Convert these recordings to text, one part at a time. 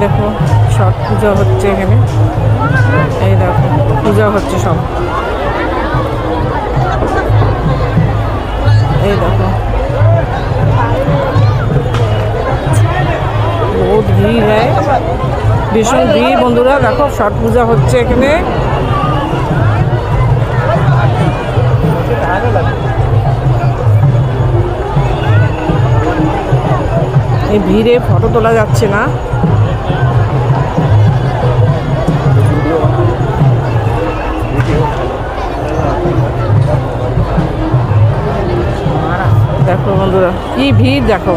দেখো ছট পূজা হচ্ছে এখানে, এই দেখো পূজা হচ্ছে সব, এই দেখো বহুত ভিড় হয়, ভীষণ ভিড় বন্ধুরা। দেখো ছট পূজা হচ্ছে এখানে, এই ভিড়ে ফটো তোলা যাচ্ছে না। দেখো বন্ধুরা কি ভিড় দেখো।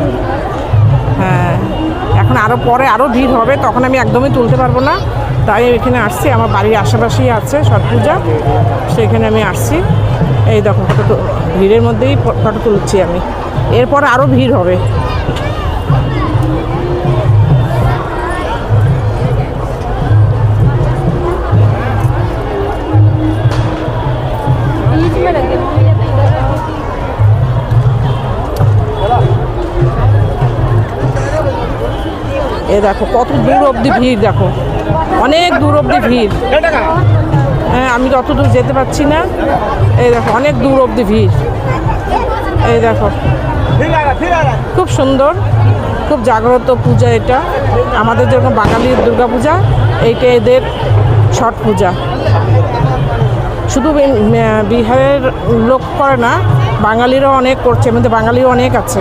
হ্যাঁ এখন আরও পরে আরও ভিড় হবে, তখন আমি একদমই তুলতে পারবো না, তাই এখানে আসছি। আমার বাড়ির আশেপাশেই আছে ছট পূজা, সেখানে আমি আসছি। এই দেখো ফটো, ভিড়ের মধ্যেই ফটো তুলছি আমি, এরপরে আরও ভিড় হবে। এ দেখো কত দূর অবধি ভিড়, দেখো অনেক দূর অবধি ভিড়। হ্যাঁ আমি যত দূর যেতে পারছি না, এই দেখো অনেক দূর অবধি ভিড়। এই দেখো খুব সুন্দর, খুব জাগ্রত পূজা এটা। আমাদের যেরকম বাঙালির দুর্গা পূজা, এইটা এদের ছট পূজা। শুধু বিহারের লোক করে না, বাঙালিরাও অনেক করছে, এর মধ্যে বাঙালিও অনেক আছে।